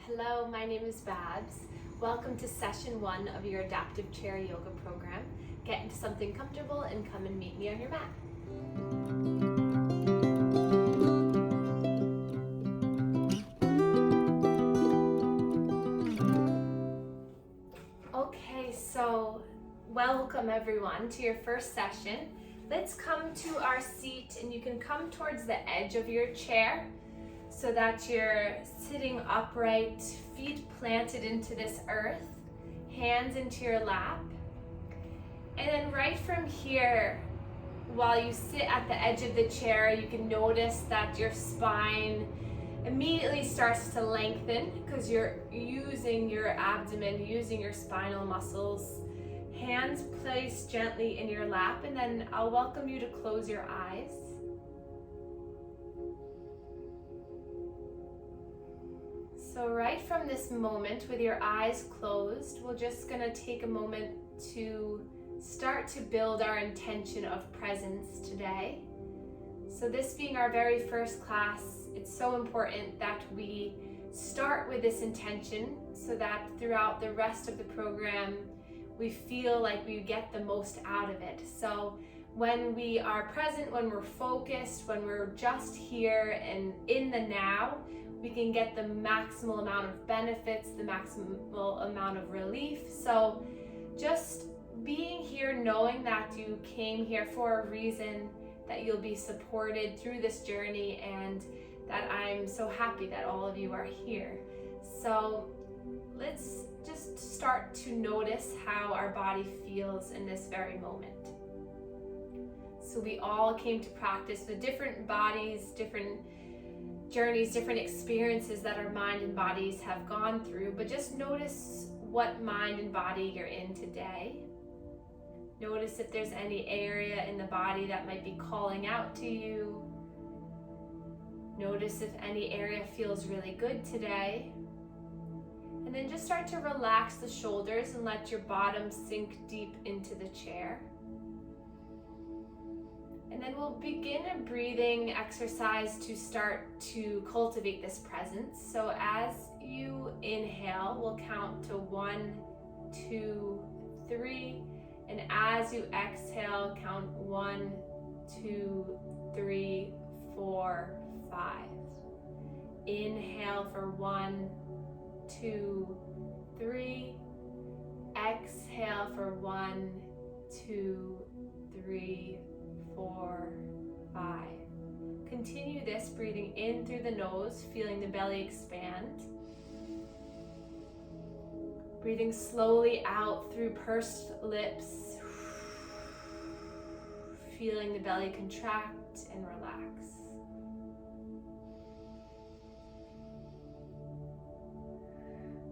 Hello, my name is Babz. Welcome to session 1 of your adaptive chair yoga program. Get into something comfortable and come and meet me on your mat. Okay, so welcome everyone to your first session. Let's come to our seat, and you can come towards the edge of your chair so that you're sitting upright, feet planted into this earth, hands into your lap. And then right from here, while you sit at the edge of the chair, you can notice that your spine immediately starts to lengthen because you're using your abdomen, using your spinal muscles. Hands placed gently in your lap, and then I'll welcome you to close your eyes. So right from this moment, with your eyes closed, we're just going to take a moment to start to build our intention of presence today. So this being our very first class, it's so important that we start with this intention so that throughout the rest of the program, we feel like we get the most out of it. So when we are present, when we're focused, when we're just here and in the now, we can get the maximal amount of benefits, the maximal amount of relief. So just being here, knowing that you came here for a reason, that you'll be supported through this journey, and that I'm so happy that all of you are here. So let's just start to notice how our body feels in this very moment. So we all came to practice with different bodies, different journeys, different experiences that our mind and bodies have gone through, but just notice what mind and body you're in today. Notice if there's any area in the body that might be calling out to you. Notice if any area feels really good today. And then just start to relax the shoulders and let your bottom sink deep into the chair. And then we'll begin a breathing exercise to start to cultivate this presence. So as you inhale, we'll count to 1, 2, 3. And as you exhale, count 1, 2, 3, 4, 5. Inhale for 1, 2, 3. Exhale for 1, 2, 3, 4, 5. Continue this, breathing in through the nose, feeling the belly expand. Breathing slowly out through pursed lips, feeling the belly contract and relax.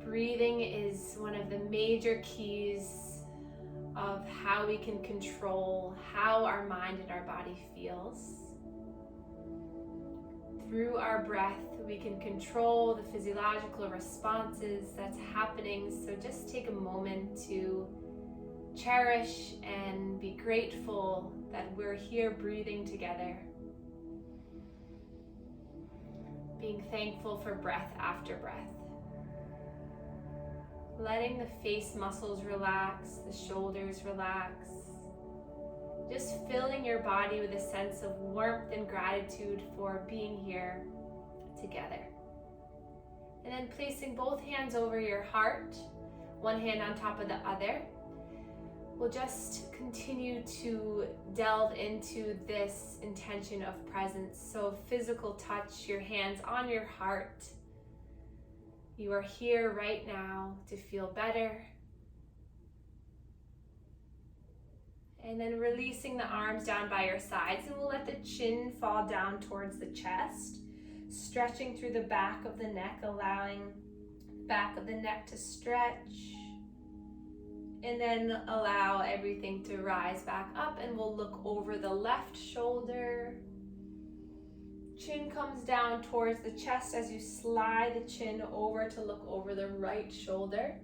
Breathing is one of the major keys of how we can control how our mind and our body feels. Through our breath, we can control the physiological responses that's happening. So just take a moment to cherish and be grateful that we're here breathing together. Being thankful for breath after breath. Letting the face muscles relax, the shoulders relax. Just filling your body with a sense of warmth and gratitude for being here together. And then placing both hands over your heart, one hand on top of the other. We'll just continue to delve into this intention of presence. So physical touch, your hands on your heart. You are here right now to feel better. And then releasing the arms down by your sides, and we'll let the chin fall down towards the chest, stretching through the back of the neck, allowing the back of the neck to stretch. And then allow everything to rise back up, and we'll look over the left shoulder. Chin comes down towards the chest as you slide the chin over to look over the right shoulder.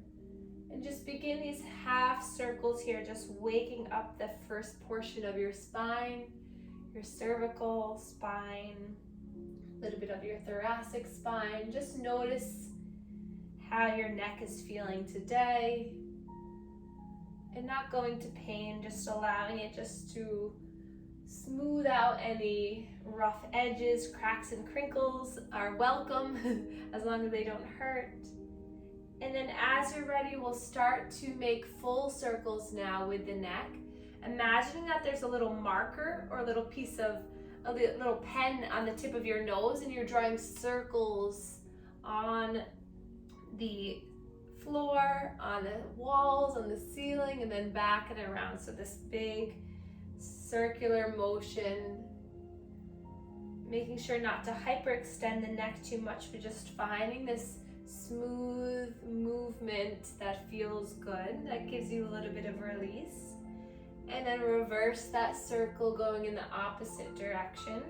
And just begin these half circles here, just waking up the first portion of your spine, your cervical spine, a little bit of your thoracic spine. Just notice how your neck is feeling today. And not going to pain, just allowing it just to smooth out any rough edges. Cracks and crinkles are welcome as long as they don't hurt. And then as you're ready, we'll start to make full circles now with the neck. Imagining that there's a little marker or a little piece of a little pen on the tip of your nose, and you're drawing circles on the floor, on the walls, on the ceiling, and then back and around. So this big circular motion, making sure not to hyperextend the neck too much, but just finding this smooth movement that feels good, that gives you a little bit of release. And then reverse that circle going in the opposite direction.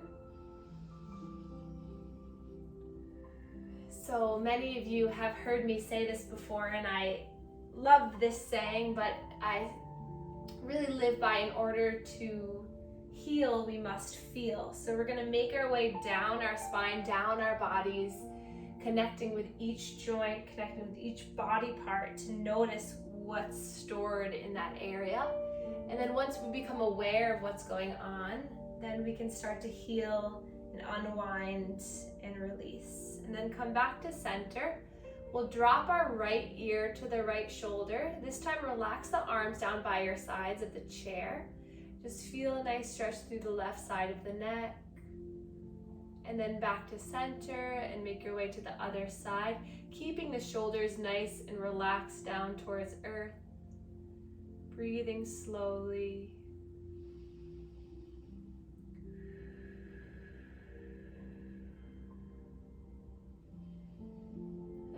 So many of you have heard me say this before, and I love this saying, but I really live by, in order to heal, we must feel. So we're going to make our way down our spine, down our bodies, connecting with each joint, connecting with each body part to notice what's stored in that area. And then once we become aware of what's going on, then we can start to heal and unwind and release. And then come back to center. We'll drop our right ear to the right shoulder. This time relax the arms down by your sides of the chair. Just feel a nice stretch through the left side of the neck. And then back to center and make your way to the other side, keeping the shoulders nice and relaxed down towards earth. Breathing slowly.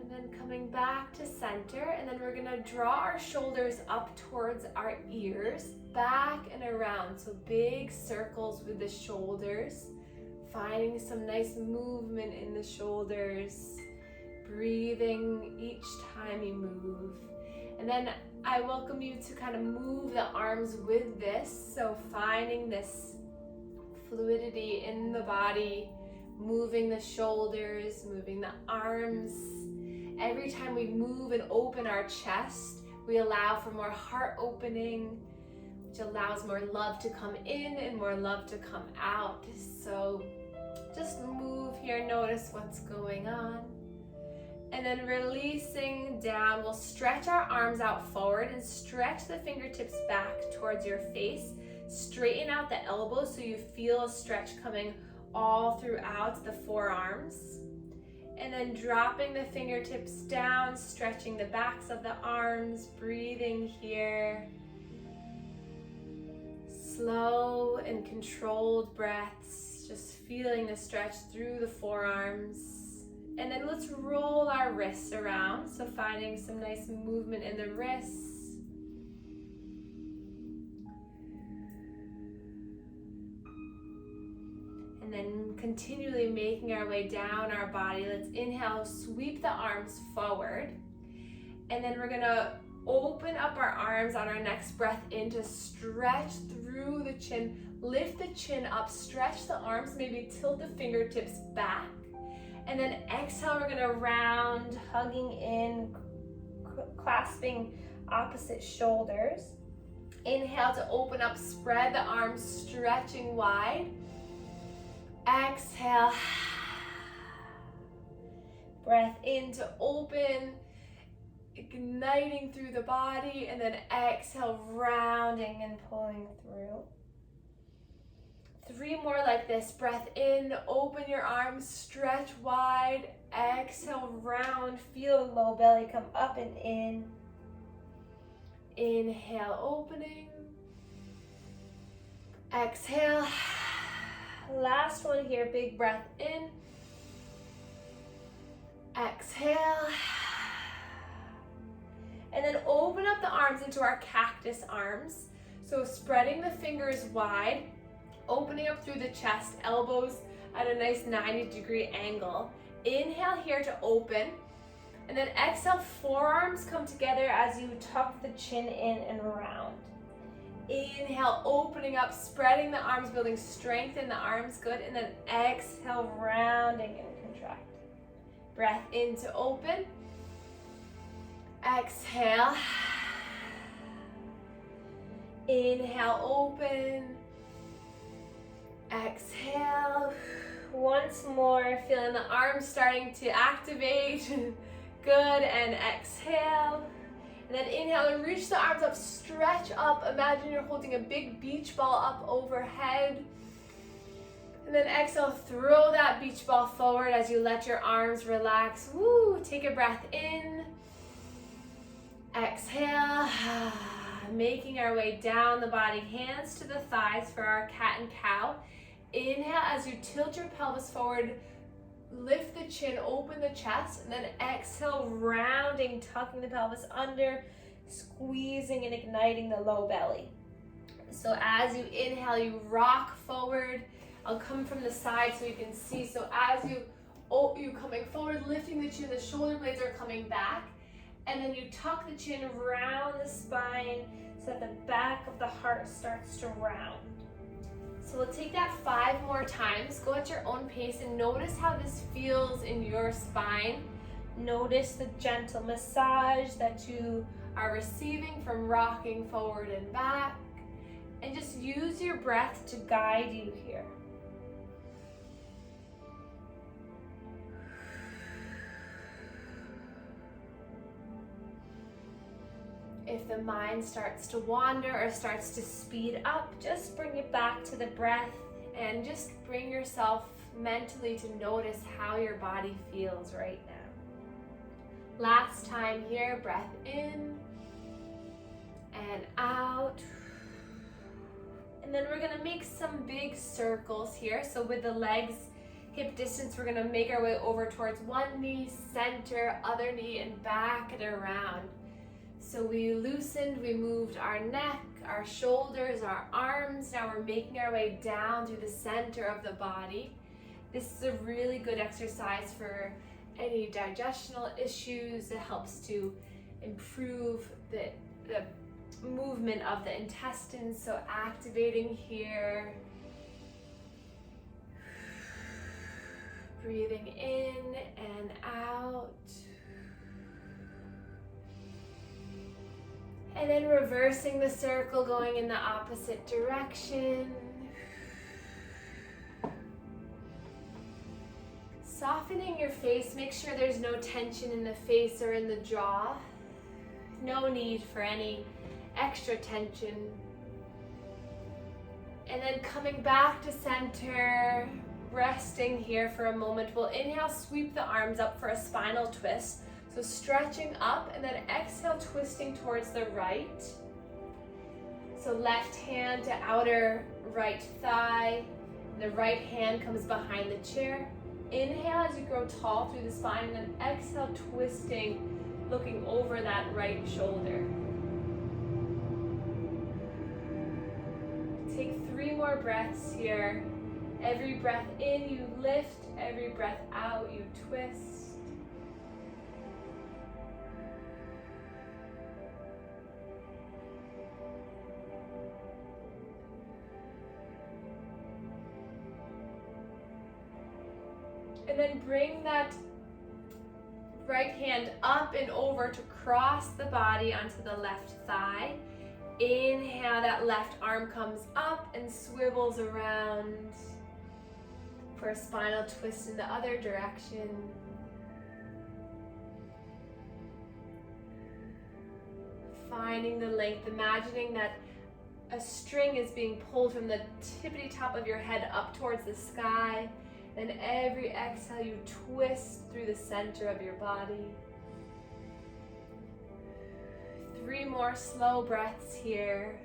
And then coming back to center, and then we're gonna draw our shoulders up towards our ears, back and around. So big circles with the shoulders, finding some nice movement in the shoulders, breathing each time you move. And then I welcome you to kind of move the arms with this. So finding this fluidity in the body, moving the shoulders, moving the arms. Every time we move and open our chest, we allow for more heart opening, which allows more love to come in and more love to come out. So just move here, notice what's going on. And then releasing down, we'll stretch our arms out forward and stretch the fingertips back towards your face. Straighten out the elbows so you feel a stretch coming all throughout the forearms. And then dropping the fingertips down, stretching the backs of the arms, breathing here. Slow and controlled breaths, just feeling the stretch through the forearms. And then let's roll our wrists around. So finding some nice movement in the wrists. And then continually making our way down our body. Let's inhale, sweep the arms forward. And then we're gonna open up our arms on our next breath in to stretch through the chin. Lift the chin up, stretch the arms, maybe tilt the fingertips back. And then exhale, we're gonna round, hugging in, clasping opposite shoulders. Inhale to open up, spread the arms, stretching wide. Exhale. Breath in to open, igniting through the body, and then exhale, rounding and pulling through. 3 more like this. Breath in, open your arms, stretch wide. Exhale, round, feel the low belly come up and in. Inhale, opening. Exhale. Last one here, big breath in. Exhale. And then open up the arms into our cactus arms. So spreading the fingers wide, opening up through the chest, elbows at a nice 90-degree angle. Inhale here to open. And then exhale, forearms come together as you tuck the chin in and round. Inhale, opening up, spreading the arms, building strength in the arms, good. And then exhale, rounding and contract. Breath in to open. Exhale. Inhale, open. Exhale. Once more, feeling the arms starting to activate. Good, and exhale. And then inhale, reach the arms up, stretch up. Imagine you're holding a big beach ball up overhead. And then exhale, throw that beach ball forward as you let your arms relax. Woo, take a breath in. Exhale. Making our way down the body, hands to the thighs for our cat and cow. Inhale as you tilt your pelvis forward, lift the chin, open the chest, and then exhale, rounding, tucking the pelvis under, squeezing and igniting the low belly. So as you inhale, you rock forward. I'll come from the side so you can see. So as you coming forward, lifting the chin, the shoulder blades are coming back. And then you tuck the chin around the spine so that the back of the heart starts to round. So we'll take that 5 more times. Go at your own pace and notice how this feels in your spine. Notice the gentle massage that you are receiving from rocking forward and back. And just use your breath to guide you here. If the mind starts to wander or starts to speed up, just bring it back to the breath and just bring yourself mentally to notice how your body feels right now. Last time here, breath in and out. And then we're gonna make some big circles here. So with the legs hip distance, we're gonna make our way over towards one knee, center, other knee, and back and around. So we loosened, we moved our neck, our shoulders, our arms. Now we're making our way down through the center of the body. This is a really good exercise for any digestional issues. It helps to improve the movement of the intestines. So activating here. Breathing in and out. And then reversing the circle, going in the opposite direction. Softening your face, make sure there's no tension in the face or in the jaw. No need for any extra tension. And then coming back to center, resting here for a moment. We'll inhale, sweep the arms up for a spinal twist. So stretching up and then exhale, twisting towards the right. So left hand to outer right thigh. The right hand comes behind the chair. Inhale as you grow tall through the spine, and then exhale, twisting, looking over that right shoulder. Take 3 more breaths here. Every breath in, you lift. Every breath out, you twist. And then bring that right hand up and over to cross the body onto the left thigh. Inhale, that left arm comes up and swivels around for a spinal twist in the other direction. Finding the length, imagining that a string is being pulled from the tippity top of your head up towards the sky. Then every exhale, you twist through the center of your body. 3 more slow breaths here.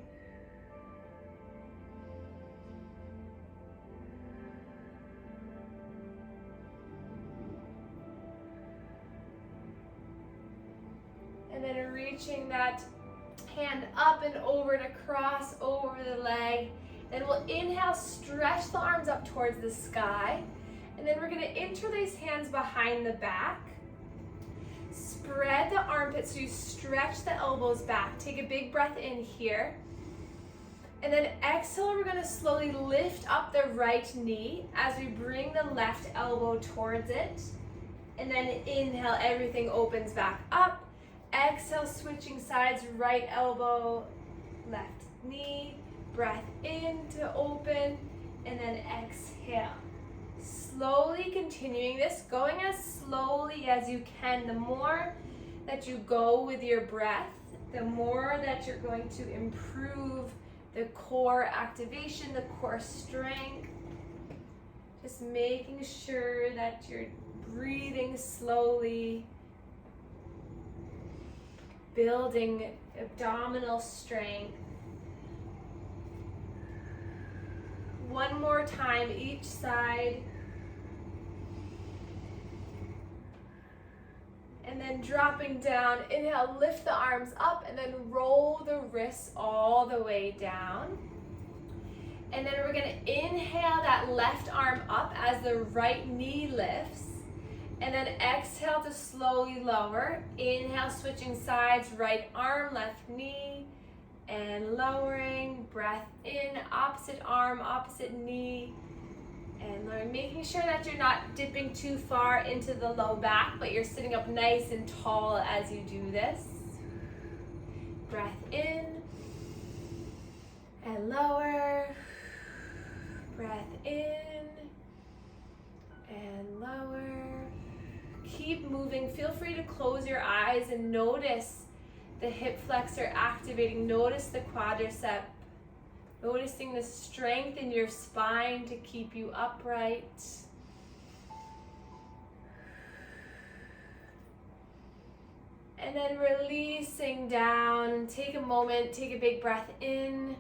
And then reaching that hand up and over to cross over the leg. Then we'll inhale, stretch the arms up towards the sky. And then we're gonna interlace hands behind the back. Spread the armpits so you stretch the elbows back. Take a big breath in here. And then exhale, we're gonna slowly lift up the right knee as we bring the left elbow towards it. And then inhale, everything opens back up. exhale, switching sides, right elbow, left knee. Breath in to open, and then exhale. Slowly continuing this, going as slowly as you can. The more that you go with your breath, the more that you're going to improve the core activation, the core strength. Just making sure that you're breathing slowly, building abdominal strength. One more time each side. And then dropping down, inhale, lift the arms up, and then roll the wrists all the way down. And then we're gonna inhale that left arm up as the right knee lifts. And then exhale to slowly lower. Inhale, switching sides, right arm, left knee, and lowering. Breath in, opposite arm, opposite knee. And lowering, making sure that you're not dipping too far into the low back, but you're sitting up nice and tall as you do this. Breath in and lower. Breath in and lower. Keep moving. Feel free to close your eyes and notice the hip flexor activating. Notice the quadricep. Noticing the strength in your spine to keep you upright. And then releasing down. Take a moment, take a big breath in.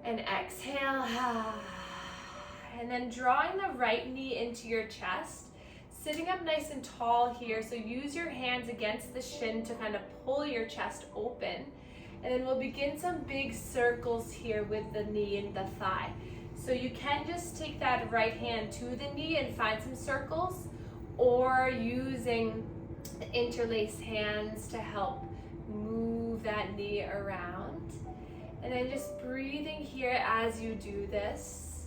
And exhale. And then drawing the right knee into your chest. Sitting up nice and tall here. So use your hands against the shin to kind of pull your chest open. And then we'll begin some big circles here with the knee and the thigh. So you can just take that right hand to the knee and find some circles, or using the interlaced hands to help move that knee around. And then just breathing here as you do this.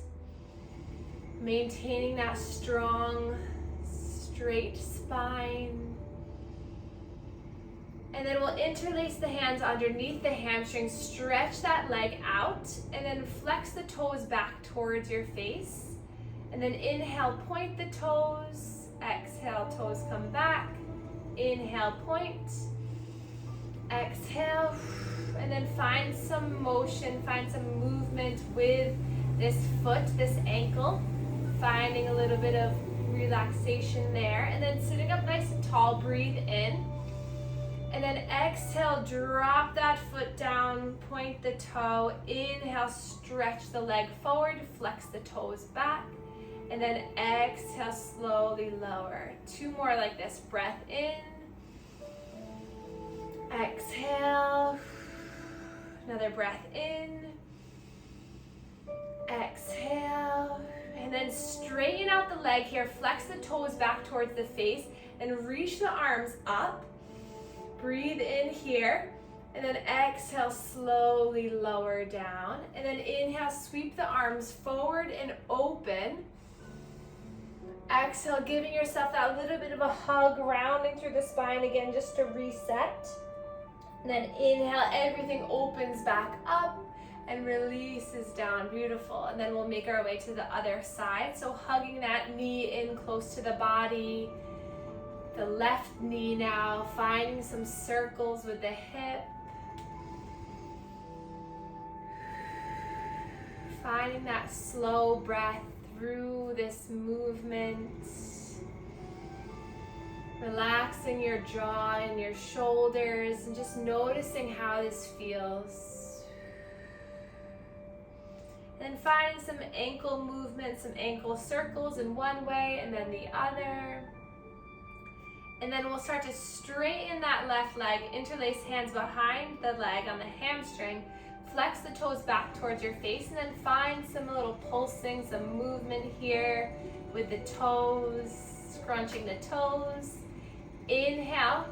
Maintaining that strong, straight spine. And then we'll interlace the hands underneath the hamstrings, stretch that leg out, and then flex the toes back towards your face. And then inhale, point the toes. Exhale, toes come back. Inhale, point. Exhale. And then find some motion, find some movement with this foot, this ankle. Finding a little bit of relaxation there. And then sitting up nice and tall, breathe in. And then exhale, drop that foot down, point the toe. Inhale, stretch the leg forward, flex the toes back. And then exhale, slowly lower. Two more like this. Breath in. Exhale. Another breath in. Exhale. And then straighten out the leg here. Flex the toes back towards the face. And reach the arms up. Breathe in here, and then exhale, slowly lower down. And then inhale, sweep the arms forward and open. Exhale, giving yourself that little bit of a hug, rounding through the spine again just to reset. And then inhale, everything opens back up and releases down. Beautiful. And then we'll make our way to the other side. So hugging that knee in close to the body. The left knee now, finding some circles with the hip. Finding that slow breath through this movement. Relaxing your jaw and your shoulders and just noticing how this feels. And then finding some ankle movement, some ankle circles in one way and then the other. And then we'll start to straighten that left leg, interlace hands behind the leg on the hamstring, flex the toes back towards your face, and then find some little pulsing, some movement here with the toes, scrunching the toes. Inhale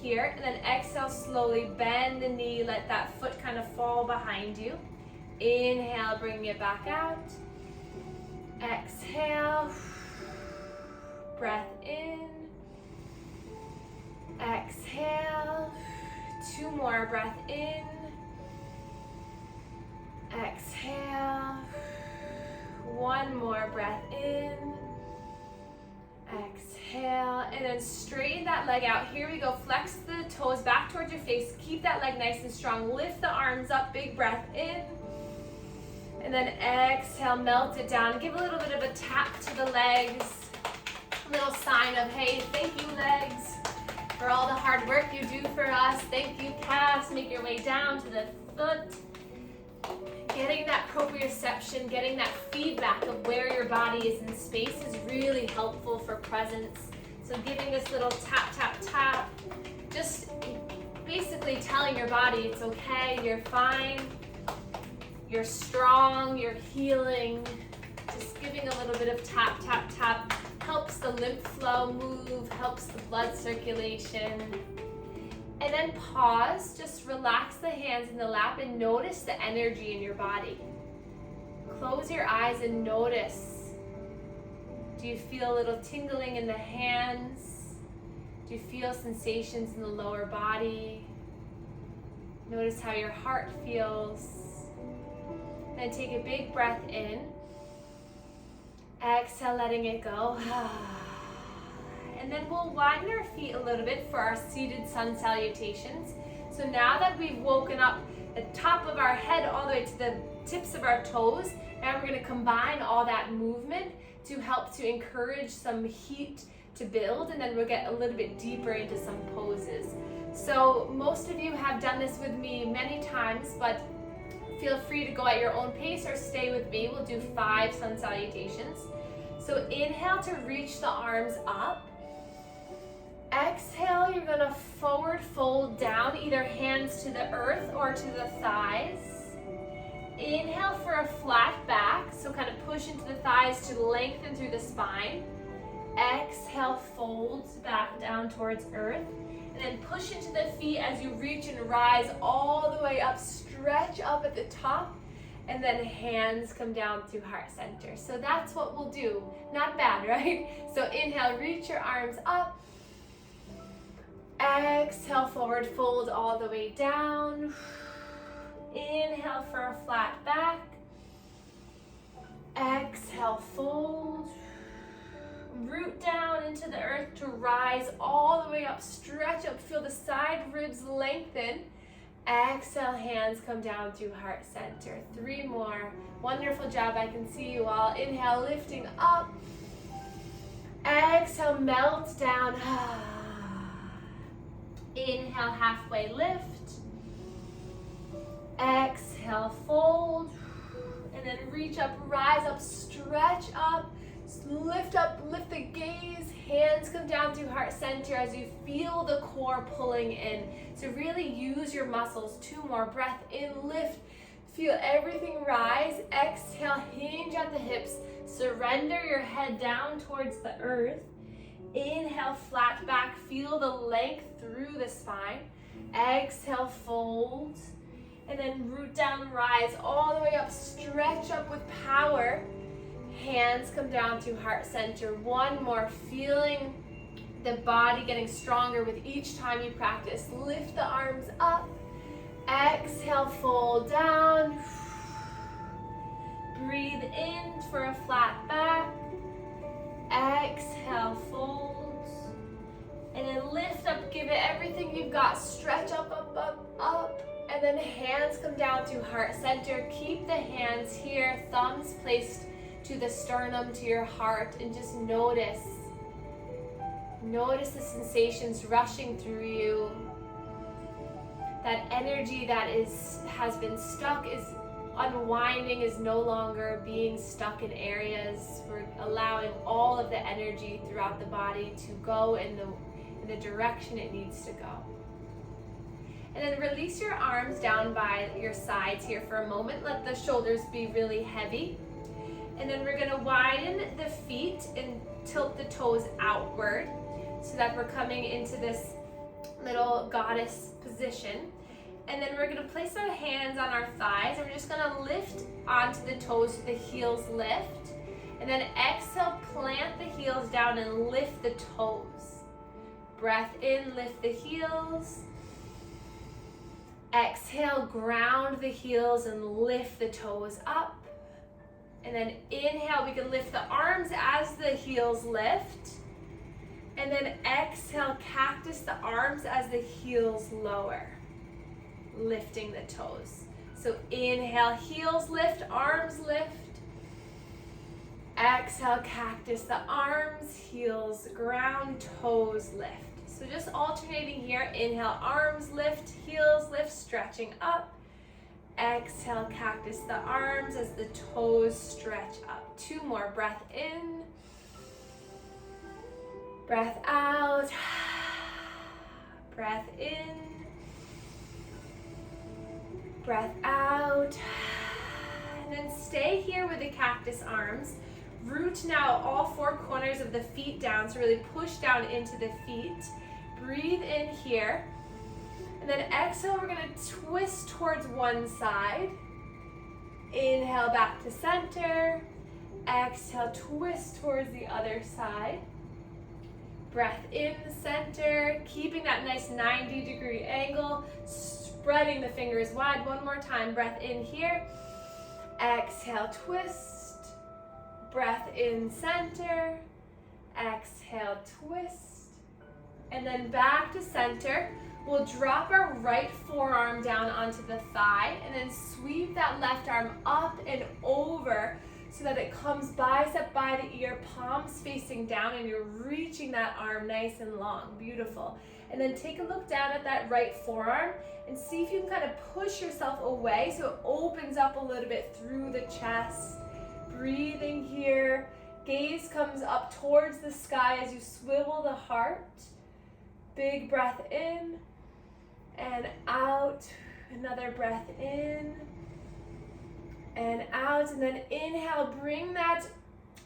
here, and then exhale, slowly bend the knee, let that foot kind of fall behind you. Inhale, bring it back out. Exhale, breath in. Exhale. 2 more, breath in. Exhale. 1 more, breath in. Exhale, and then straighten that leg out. Here we go, flex the toes back towards your face. Keep that leg nice and strong. Lift the arms up, big breath in. And then exhale, melt it down. Give a little bit of a tap to the legs. A little sign of, hey, thank you legs for all the hard work you do for us. Thank you calves. Make your way down to the foot. Getting that proprioception, getting that feedback of where your body is in space is really helpful for presence. So giving this little tap, tap, tap, just basically telling your body it's okay, you're fine, you're strong, you're healing. Just giving a little bit of tap, tap, tap helps the lymph flow move, helps the blood circulation. And then pause, just relax the hands in the lap and notice the energy in your body. Close your eyes and notice. Do you feel a little tingling in the hands? Do you feel sensations in the lower body? Notice how your heart feels. Then take a big breath in. Exhale, letting it go. And then we'll widen our feet a little bit for our seated sun salutations. So now that we've woken up the top of our head all the way to the tips of our toes, now we're going to combine all that movement to help to encourage some heat to build, and then we'll get a little bit deeper into some poses. So most of you have done this with me many times, but feel free to go at your own pace or stay with me. We'll do 5 sun salutations. So inhale to reach the arms up. Exhale, you're going to forward fold down, either hands to the earth or to the thighs. Inhale for a flat back, so kind of push into the thighs to lengthen through the spine. Exhale, fold back down towards earth. And then push into the feet as you reach and rise all the way up. Stretch up at the top. And then hands come down through heart center. So that's what we'll do. Not bad, right? So inhale, reach your arms up. Exhale, forward fold all the way down. Inhale for a flat back. Exhale, fold. Root down into the earth to rise all the way up. Stretch up, feel the side ribs lengthen. Exhale, hands come down through heart center. 3 more. Wonderful job, I can see you all. Inhale, lifting up. Exhale, melt down. Inhale, halfway lift. Exhale, fold. And then reach up, rise up, stretch up. Lift up, lift the gaze. Hands come down through heart center as you feel the core pulling in. So really use your muscles. 2 more. Breath in, lift. Feel everything rise. Exhale, hinge at the hips. Surrender your head down towards the earth. Inhale, flat back. Feel the length through the spine. Exhale, fold. And then root down, rise all the way up. Stretch up with power. Hands come down through heart center. 1 more. Feeling the body getting stronger with each time you practice. Lift the arms up. Exhale, fold down. Breathe in for a flat back. Exhale, fold. And then lift up, give it everything you've got. Stretch up, up, up, up. And then hands come down through heart center. Keep the hands here, thumbs placed to the sternum, to your heart, and just notice. Notice the sensations rushing through you. That energy that has been stuck is unwinding, is no longer being stuck in areas. We're allowing all of the energy throughout the body to go in the direction it needs to go. And then release your arms down by your sides here for a moment. Let the shoulders be really heavy. And then we're gonna widen the feet and tilt the toes outward so that we're coming into this little goddess position. And then we're gonna place our hands on our thighs and we're just gonna lift onto the toes so the heels lift. And then exhale, plant the heels down and lift the toes. Breath in, lift the heels. Exhale, ground the heels and lift the toes up. And then inhale, we can lift the arms as the heels lift. And then exhale, cactus the arms as the heels lower, lifting the toes. So inhale, heels lift, arms lift. Exhale, cactus the arms, heels ground, toes lift. So just alternating here. Inhale, arms lift, heels lift, stretching up. Exhale, cactus the arms as the toes stretch up. 2 more. Breath in. Breath out. Breath in. Breath out. And then stay here with the cactus arms. Root now all 4 corners of the feet down, so really push down into the feet. Breathe in here. And then exhale, we're gonna twist towards one side. Inhale, back to center. Exhale, twist towards the other side. Breath in, center, keeping that nice 90-degree angle, spreading the fingers wide. 1 more time, breath in here. Exhale, twist. Breath in, center. Exhale, twist. And then back to center. We'll drop our right forearm down onto the thigh and then sweep that left arm up and over so that it comes bicep by the ear, palms facing down, and you're reaching that arm nice and long. Beautiful. And then take a look down at that right forearm and see if you can kind of push yourself away so it opens up a little bit through the chest. Breathing here. Gaze comes up towards the sky as you swivel the heart. Big breath in and out. Another breath in and out. And then inhale, bring that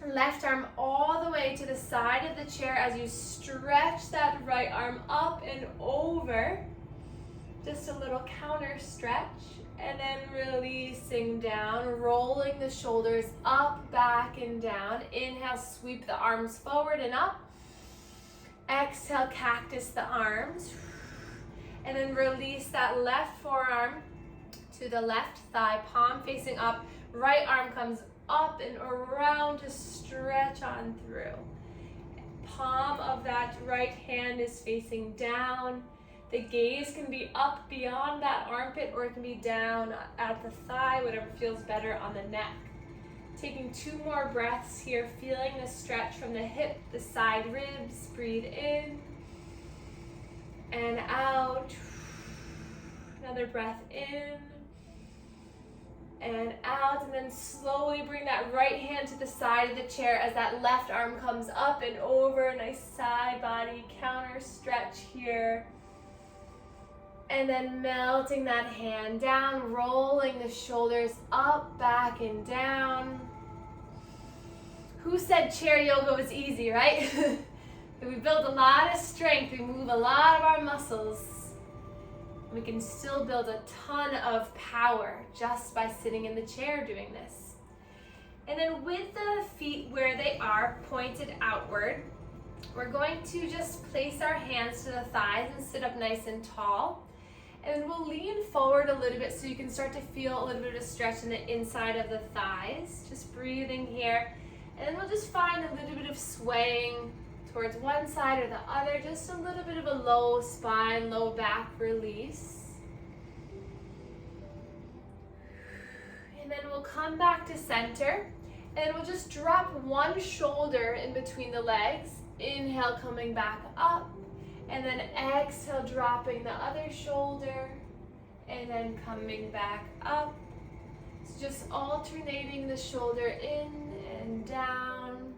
left arm all the way to the side of the chair as you stretch that right arm up and over. Just a little counter stretch. And then releasing down, rolling the shoulders up, back, and down. Inhale, sweep the arms forward and up. Exhale, cactus the arms. And then release that left forearm to the left thigh, palm facing up. Right arm comes up and around to stretch on through. Palm of that right hand is facing down. The gaze can be up beyond that armpit or it can be down at the thigh, whatever feels better on the neck. Taking 2 more breaths here, feeling the stretch from the hip, the side ribs. Breathe in and out. Another breath in and out. And then slowly bring that right hand to the side of the chair as that left arm comes up and over. Nice side body counter stretch here. And then melting that hand down, rolling the shoulders up, back, and down. Who said chair yoga was easy, right? We build a lot of strength, we move a lot of our muscles. We can still build a ton of power just by sitting in the chair doing this. And then with the feet where they are pointed outward, we're going to just place our hands to the thighs and sit up nice and tall. And then we'll lean forward a little bit so you can start to feel a little bit of a stretch in the inside of the thighs. Just breathing here. And then we'll just find a little bit of swaying towards one side or the other. Just a little bit of a low spine, low back release. And then we'll come back to center. And we'll just drop one shoulder in between the legs. Inhale, coming back up. And then exhale, dropping the other shoulder, and then coming back up. So just alternating the shoulder in and down.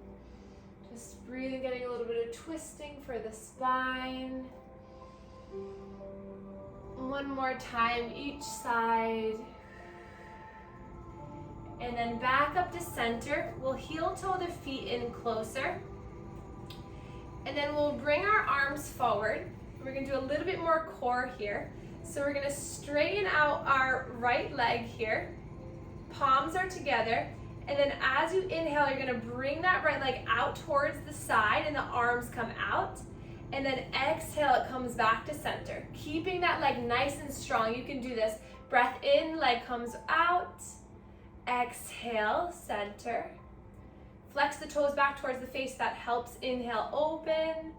Just breathing, getting a little bit of twisting for the spine. One more time, each side. And then back up to center. We'll heel toe the feet in closer. And then we'll bring our arms forward. We're gonna do a little bit more core here. So we're gonna straighten out our right leg here. Palms are together. And then as you inhale, you're gonna bring that right leg out towards the side and the arms come out. And then exhale, it comes back to center. Keeping that leg nice and strong. You can do this. Breath in, leg comes out. Exhale, center. Flex the toes back towards the face. That helps. Inhale, open.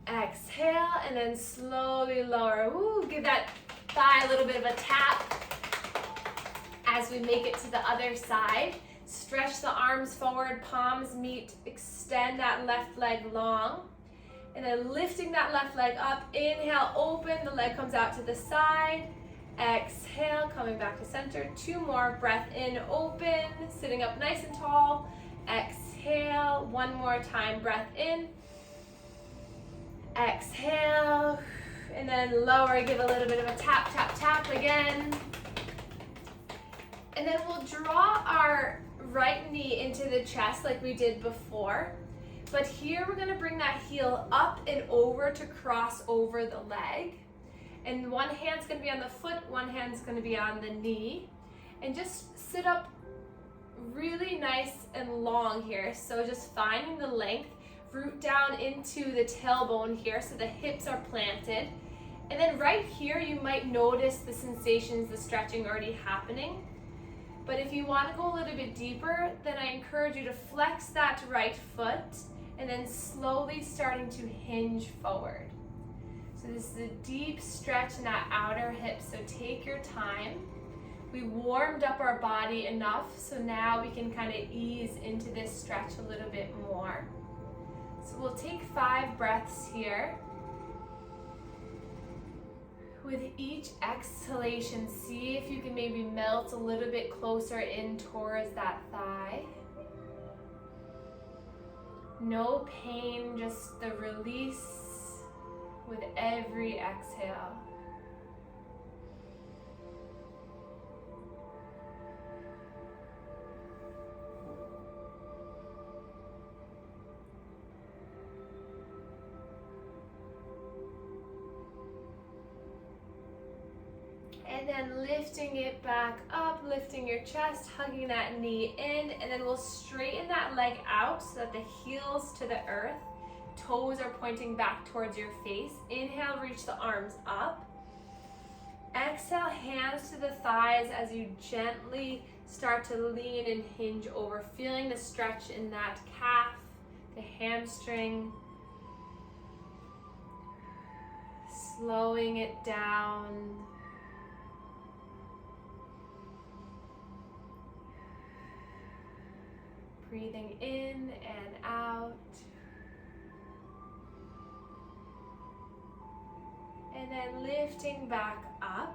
Exhale, and then slowly lower. Ooh, give that thigh a little bit of a tap as we make it to the other side. Stretch the arms forward, palms meet. Extend that left leg long. And then lifting that left leg up. Inhale, open. The leg comes out to the side. Exhale, coming back to center. 2 more. Breath in, open. Sitting up nice and tall. Exhale. 1 more time. Breath in. Exhale. And then lower. Give a little bit of a tap, tap, tap again. And then we'll draw our right knee into the chest like we did before. But here we're gonna bring that heel up and over to cross over the leg. And one hand's gonna be on the foot, one hand's gonna be on the knee. And just sit up really nice and long here. So just finding the length, root down into the tailbone here so the hips are planted. And then right here you might notice the sensations, the stretching already happening. But if you want to go a little bit deeper, then I encourage you to flex that right foot and then slowly starting to hinge forward. So this is a deep stretch in that outer hip, so take your time. We warmed up our body enough, so now we can kind of ease into this stretch a little bit more. So we'll take 5 breaths here. With each exhalation, see if you can maybe melt a little bit closer in towards that thigh. No pain, just the release with every exhale. And then lifting it back up, lifting your chest, hugging that knee in, and then we'll straighten that leg out so that the heel's to the earth, toes are pointing back towards your face. Inhale, reach the arms up. Exhale, hands to the thighs as you gently start to lean and hinge over, feeling the stretch in that calf, the hamstring. Slowing it down. Breathing in and out. And then lifting back up.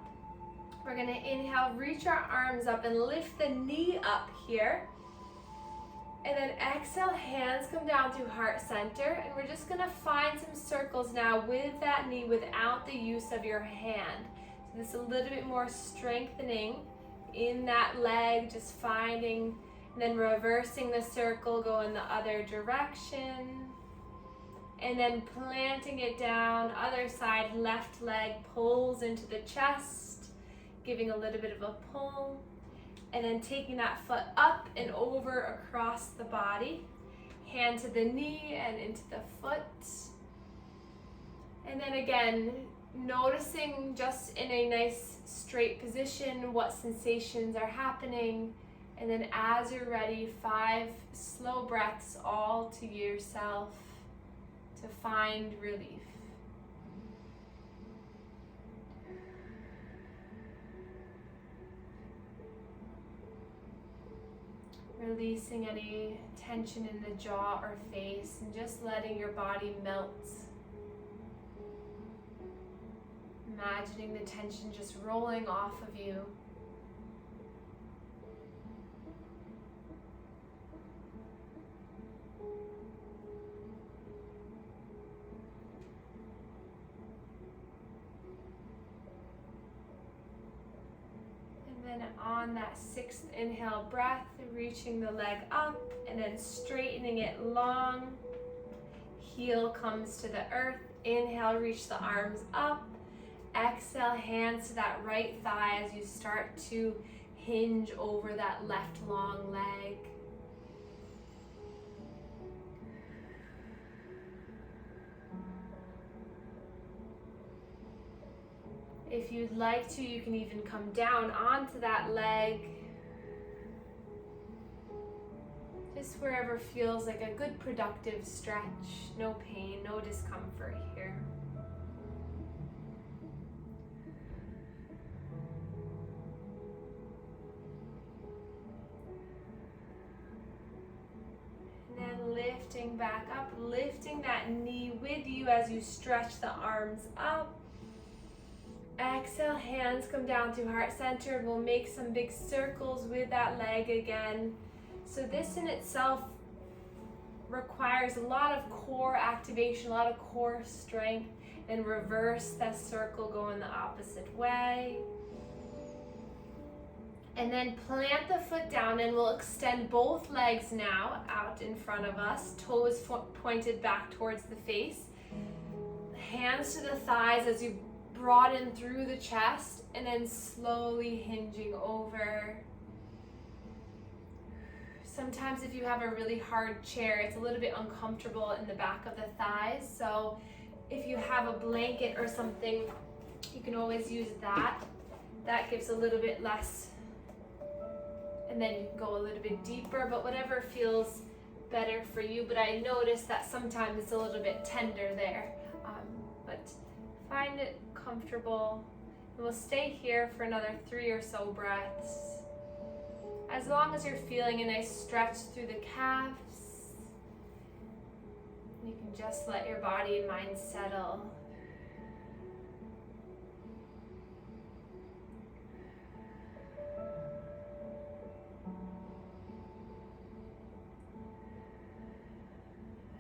We're going to inhale, reach our arms up and lift the knee up here. And then exhale, hands come down through heart center. And we're just going to find some circles now with that knee without the use of your hand. So this is a little bit more strengthening in that leg, just finding. And then reversing the circle, go in the other direction. And then planting it down, other side, left leg pulls into the chest, giving a little bit of a pull. And then taking that foot up and over across the body. Hand to the knee and into the foot. And then again, noticing just in a nice straight position what sensations are happening. And then as you're ready, 5 slow breaths all to yourself to find relief. Releasing any tension in the jaw or face and just letting your body melt. Imagining the tension just rolling off of you. And on that 6th inhale breath, reaching the leg up and then straightening it long. Heel comes to the earth. Inhale, reach the arms up. Exhale, hands to that right thigh as you start to hinge over that left long leg. If you'd like to, you can even come down onto that leg. Just wherever feels like a good productive stretch. No pain, no discomfort here. And then lifting back up, lifting that knee with you as you stretch the arms up. Exhale, hands come down to heart center. We'll make some big circles with that leg again. So this in itself requires a lot of core activation, a lot of core strength, and reverse that circle going the opposite way. And then plant the foot down and we'll extend both legs now out in front of us, toes pointed back towards the face. Hands to the thighs as you broaden through the chest and then slowly hinging over. Sometimes if you have a really hard chair, it's a little bit uncomfortable in the back of the thighs. So if you have a blanket or something, you can always use that. That gives a little bit less, and then you can go a little bit deeper, but whatever feels better for you. But I noticed that sometimes it's a little bit tender there. But find it comfortable. And we'll stay here for another 3 or so breaths. As long as you're feeling a nice stretch through the calves, you can just let your body and mind settle.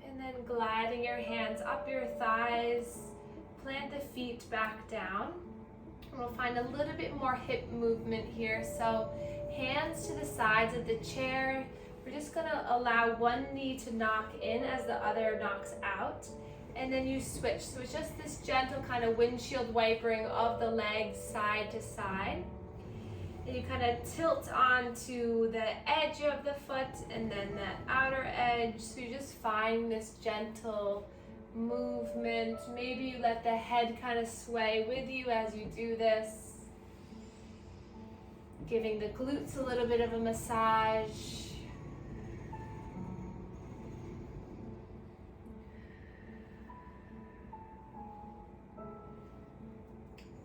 And then gliding your hands up your thighs, plant the feet back down. We'll find a little bit more hip movement here. So hands to the sides of the chair. We're just gonna allow one knee to knock in as the other knocks out. And then you switch. So it's just this gentle kind of windshield wipering of the legs side to side. And you kind of tilt onto the edge of the foot and then the outer edge. So you just find this gentle movement. Maybe you let the head kind of sway with you as you do this. Giving the glutes a little bit of a massage.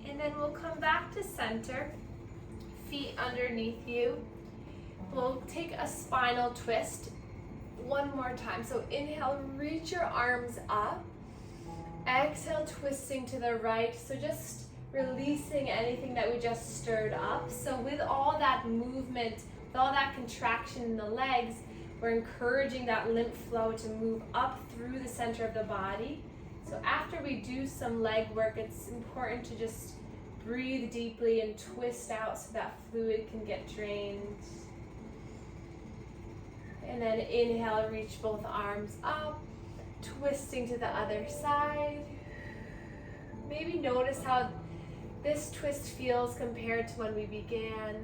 And then we'll come back to center, feet underneath you. We'll take a spinal twist one more time. So inhale, reach your arms up. Exhale, twisting to the right. So just releasing anything that we just stirred up. So with all that movement, with all that contraction in the legs, we're encouraging that lymph flow to move up through the center of the body. So after we do some leg work, it's important to just breathe deeply and twist out so that fluid can get drained. And then inhale, reach both arms up, twisting to the other side. Maybe notice how this twist feels compared to when we began.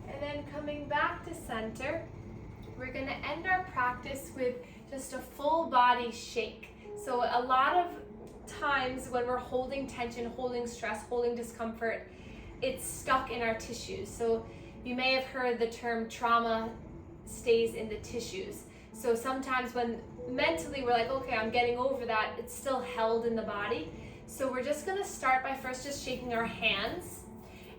And then coming back to center, we're going to end our practice with just a full body shake. So a lot of times when we're holding tension, holding stress, holding discomfort, it's stuck in our tissues. So you may have heard the term trauma stays in the tissues. So sometimes when mentally we're like, okay, I'm getting over that, it's still held in the body. So we're just gonna start by first just shaking our hands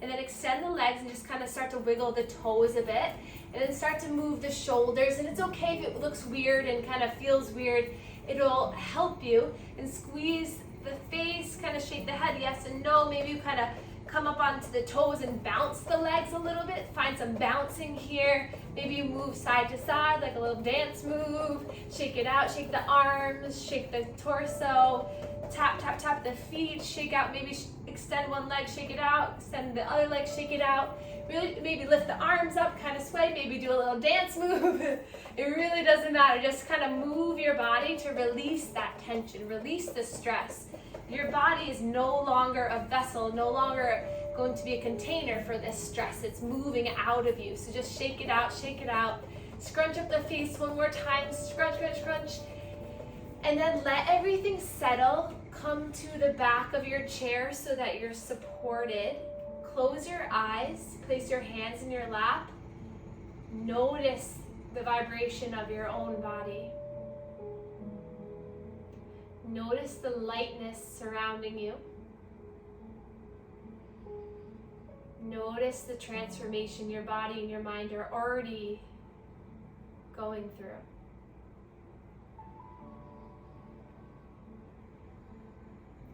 and then extend the legs and just kind of start to wiggle the toes a bit and then start to move the shoulders. And it's okay if it looks weird and kind of feels weird. It'll help you. And squeeze the face, kind of shake the head, yes and no. Maybe you kind of come up onto the toes and bounce the legs a little bit. Find some bouncing here. Maybe you move side to side like a little dance move. Shake it out, shake the arms, shake the torso. Tap, tap, tap the feet, shake out, maybe extend one leg, shake it out, extend the other leg, shake it out. Really, maybe lift the arms up, kind of sway, maybe do a little dance move. It really doesn't matter. Just kind of move your body to release that tension, release the stress. Your body is no longer a vessel, no longer going to be a container for this stress. It's moving out of you. So just shake it out, shake it out. Scrunch up the face one more time. Scrunch, scrunch, scrunch. And then let everything settle. Come to the back of your chair so that you're supported. Close your eyes. Place your hands in your lap. Notice the vibration of your own body. Notice the lightness surrounding you. Notice the transformation your body and your mind are already going through.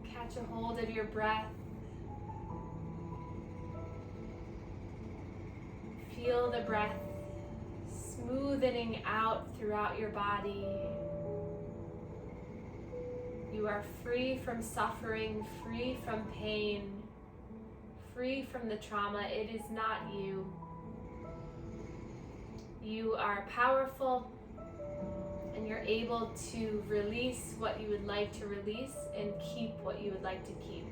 Catch a hold of your breath. Feel the breath smoothing out throughout your body. You are free from suffering, free from pain, free from the trauma. It is not you. You are powerful, and you're able to release what you would like to release and keep what you would like to keep.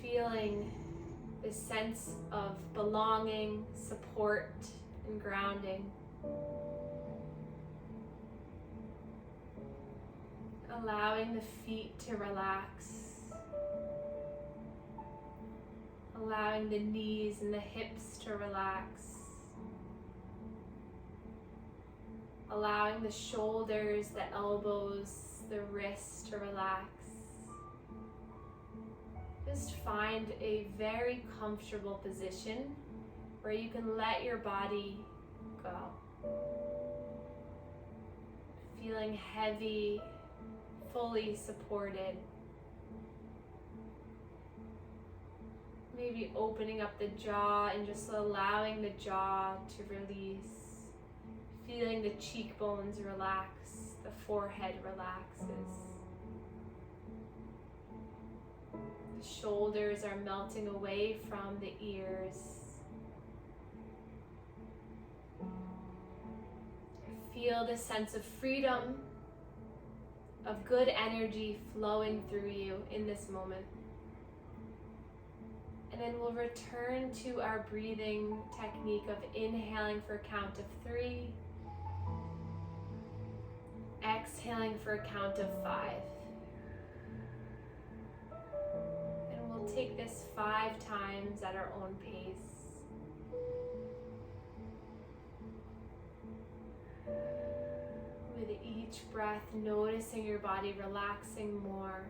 Feeling this sense of belonging, support, and grounding. Allowing the feet to relax. Allowing the knees and the hips to relax. Allowing the shoulders, the elbows, the wrists to relax. Just find a very comfortable position where you can let your body go. Feeling heavy, fully supported. Maybe opening up the jaw and just allowing the jaw to release. Feeling the cheekbones relax, the forehead relaxes. The shoulders are melting away from the ears. Feel the sense of freedom, of good energy flowing through you in this moment. And then we'll return to our breathing technique of inhaling for a count of 3, exhaling for a count of 5. And we'll take this 5 times at our own pace. With each breath, noticing your body relaxing more.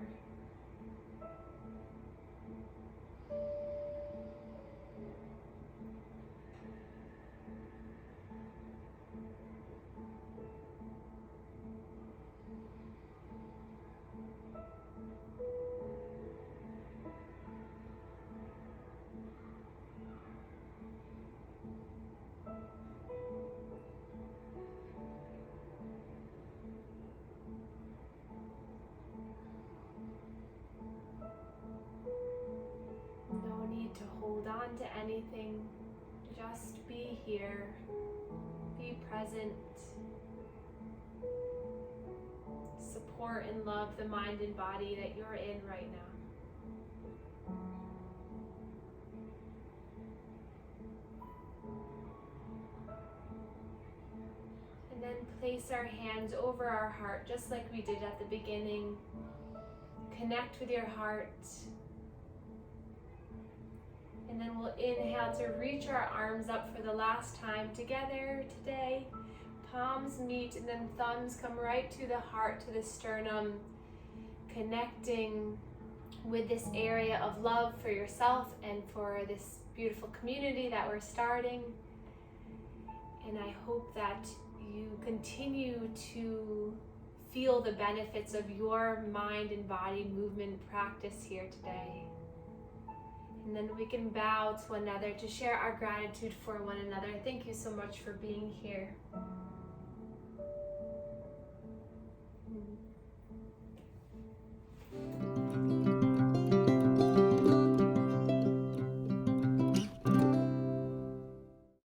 To hold on to anything, just be here, be present, support and love the mind and body that you're in right now. And then place our hands over our heart just like we did at the beginning. Connect with your heart. And then we'll inhale to reach our arms up for the last time together today. Palms meet and then thumbs come right to the heart, to the sternum, connecting with this area of love for yourself and for this beautiful community that we're starting. And I hope that you continue to feel the benefits of your mind and body movement practice here today. And then we can bow to one another to share our gratitude for one another. Thank you so much for being here.